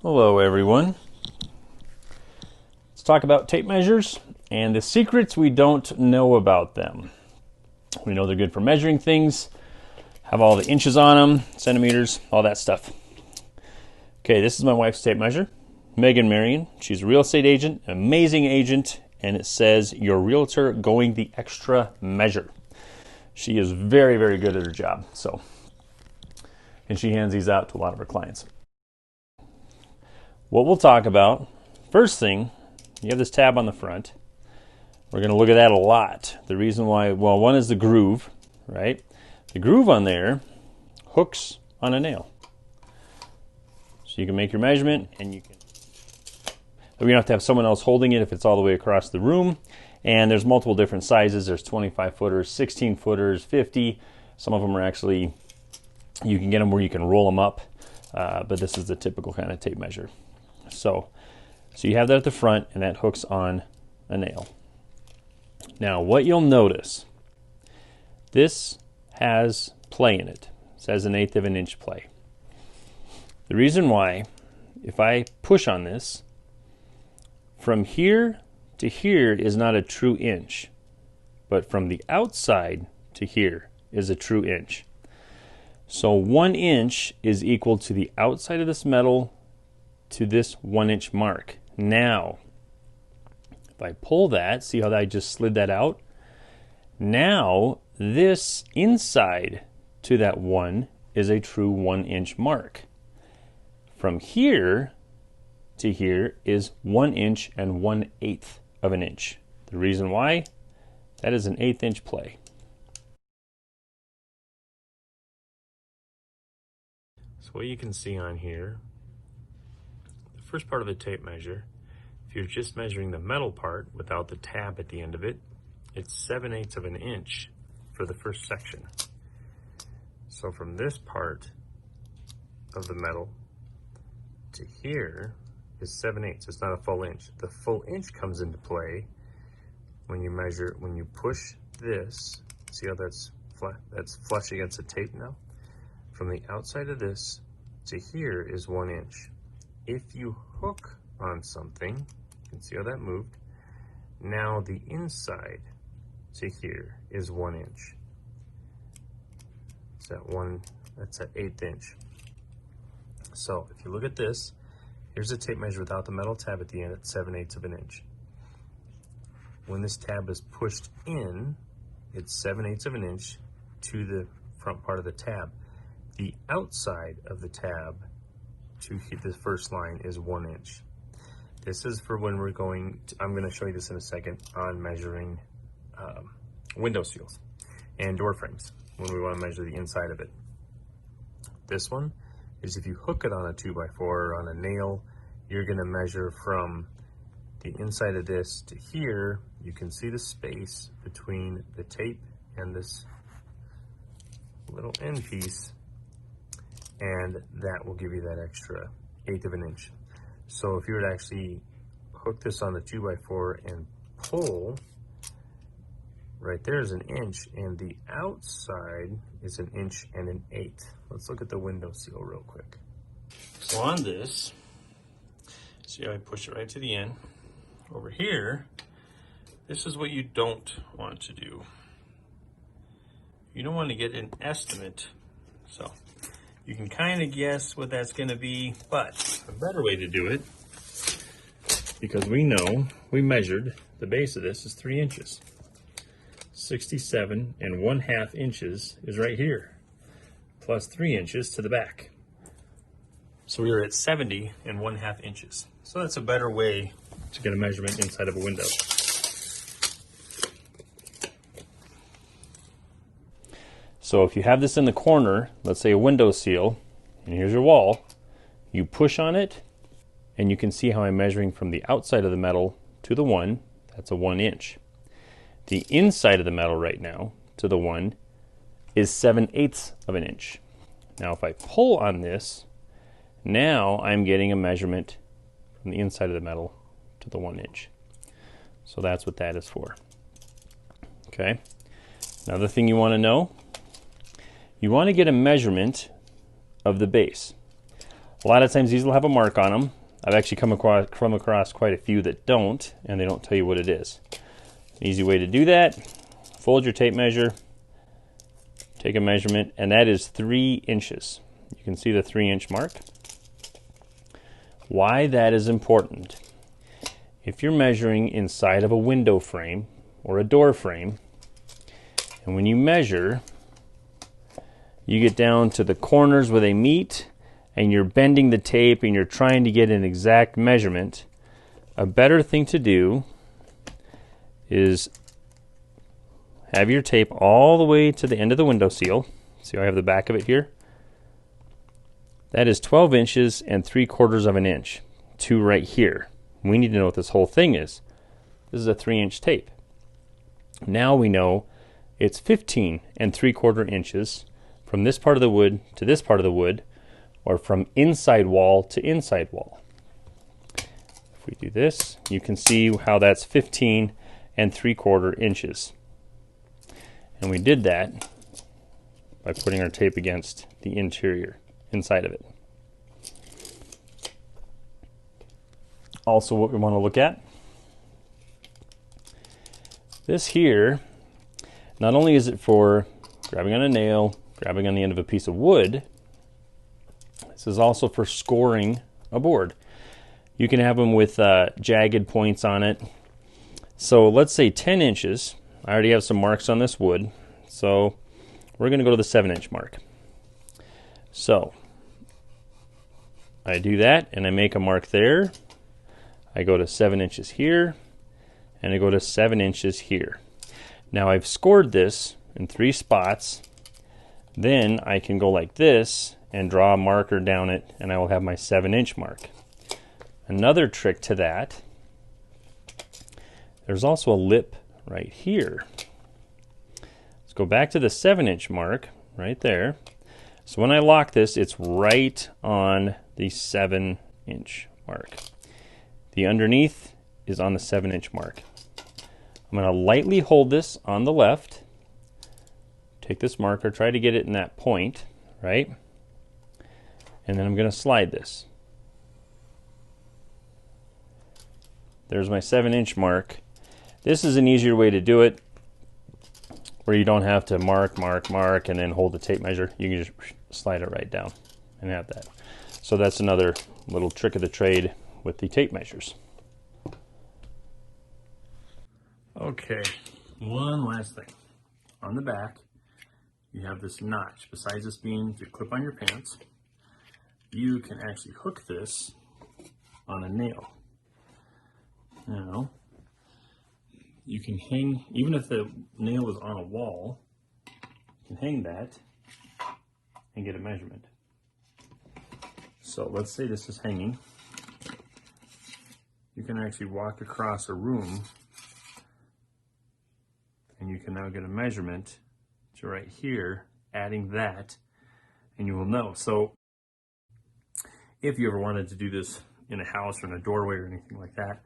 Hello everyone. Let's talk about tape measures and the secrets we don't know about them. We know they're good for measuring things, have all the inches on them, centimeters, all that stuff. Okay, this is my wife's tape measure, Megan Marion. She's a real estate agent, an amazing agent, and it says your realtor going the extra measure. She is very, very good at her job. And she hands these out to a lot of her clients. What we'll talk about, first thing, you have this tab on the front. We're going to look at that a lot. The reason why, well, one is the groove, right? The groove on there hooks on a nail. So you can make your measurement and you don't have to have someone else holding it if it's all the way across the room. And there's multiple different sizes. There's 25 footers, 16 footers, 50. Some of them are actually, you can get them where you can roll them up. But this is the typical kind of tape measure. So you have that at the front, and that hooks on a nail. Now, what you'll notice, this has play in it. It says 1/8 of an inch play. The reason why, if I push on this, from here to here is not a true inch, but from the outside to here is a true inch. So 1 inch is equal to the outside of this metal to this 1 inch mark. Now, if I pull that, see how I just slid that out? Now, this inside to that 1 is a true 1 inch mark. From here to here is 1 inch and 1/8 of an inch. The reason why? That is an 1/8 inch play. So what you can see on here, the first part of the tape measure, if you're just measuring the metal part without the tab at the end of it, it's 7/8 of an inch for the first section. So from this part of the metal to here is 7/8. It's not a full inch. The full inch comes into play when you measure, when you push this. See how that's flush against the tape now? From the outside of this to here is 1 inch. If you hook on something, you can see how that moved. Now the inside to here is 1 inch. That's an 1/8 inch. So if you look at this, here's a tape measure without the metal tab at the end at 7/8 of an inch. When this tab is pushed in, it's 7/8 of an inch to the front part of the tab. The outside of the tab to hit the first line is 1 inch. This is for when we're going to, I'm going to show you this in a second, on measuring window seals and door frames when we want to measure the inside of it. This one is if you hook it on a 2x4 or on a nail, you're going to measure from the inside of this to here. You can see the space between the tape and this little end piece, and that will give you that extra 1/8 of an inch. So if you were to actually hook this on the 2x4 and pull, right there is 1 inch, and the outside is 1 inch and 1/8. Let's look at the window seal real quick. So on this, see how I push it right to the end? Over here, this is what you don't want to do. You don't want to get an estimate. So you can kind of guess what that's going to be, but a better way to do it, because we know we measured the base of this is 3 inches. 67 1/2 inches is right here, plus 3 inches to the back. So we were at 70 1/2 inches. So that's a better way to get a measurement inside of a window. So if you have this in the corner, let's say a window seal, and here's your wall, you push on it, and you can see how I'm measuring from the outside of the metal to the 1, that's a 1 inch. The inside of the metal right now to the 1 is 7/8 of an inch. Now if I pull on this, now I'm getting a measurement from the inside of the metal to the 1 inch. So that's what that is for. Okay. Another thing you want to know, you want to get a measurement of the base. A lot of times these will have a mark on them. I've actually come across quite a few that don't, and they don't tell you what it is. An easy way to do that, fold your tape measure, take a measurement, and that is 3 inches. You can see the 3-inch mark. Why that is important. If you're measuring inside of a window frame or a door frame, and when you measure, you get down to the corners where they meet, and you're bending the tape and you're trying to get an exact measurement, a better thing to do is have your tape all the way to the end of the window seal. See how I have the back of it here? That is 12 inches and 3/4 of an inch to right here. We need to know what this whole thing is. This is a 3-inch tape. Now we know it's 15 3/4 inches from this part of the wood to this part of the wood, or from inside wall to inside wall. If we do this, you can see how that's 15 3/4 inches. And we did that by putting our tape against the interior, inside of it. Also, what we want to look at, this here, not only is it for grabbing on a nail, grabbing on the end of a piece of wood, this is also for scoring a board. You can have them with jagged points on it. So let's say 10 inches. I already have some marks on this wood, so we're going to go to the 7-inch mark. So I do that and I make a mark there. I go to 7 inches here, and I go to 7 inches here. Now I've scored this in 3 spots. Then I can go like this and draw a marker down it, and I will have my 7-inch mark. Another trick to that, there's also a lip right here. Let's go back to the 7-inch mark right there. So when I lock this, it's right on the 7-inch mark. The underneath is on the 7-inch mark. I'm going to lightly hold this on the left, take this marker, try to get it in that point, right? And then I'm going to slide this. There's my 7-inch mark. This is an easier way to do it, where you don't have to mark, and then hold the tape measure. You can just slide it right down and have that. So that's another little trick of the trade with the tape measures. Okay, one last thing. On the back, you have this notch. Besides this being to clip on your pants, you can actually hook this on a nail. Now, you can hang, even if the nail is on a wall, you can hang that and get a measurement. So let's say this is hanging. You can actually walk across a room and you can now get a measurement to right here, adding that, and you will know. So if you ever wanted to do this in a house or in a doorway or anything like that,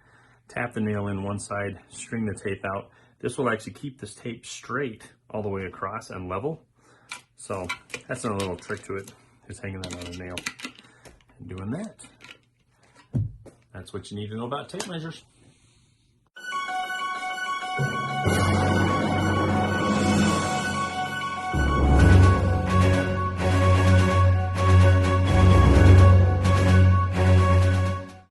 tap the nail in one side, string the tape out. This will actually keep this tape straight all the way across and level. So that's another little trick to it, is hanging that on a nail and doing that. That's what you need to know about tape measures.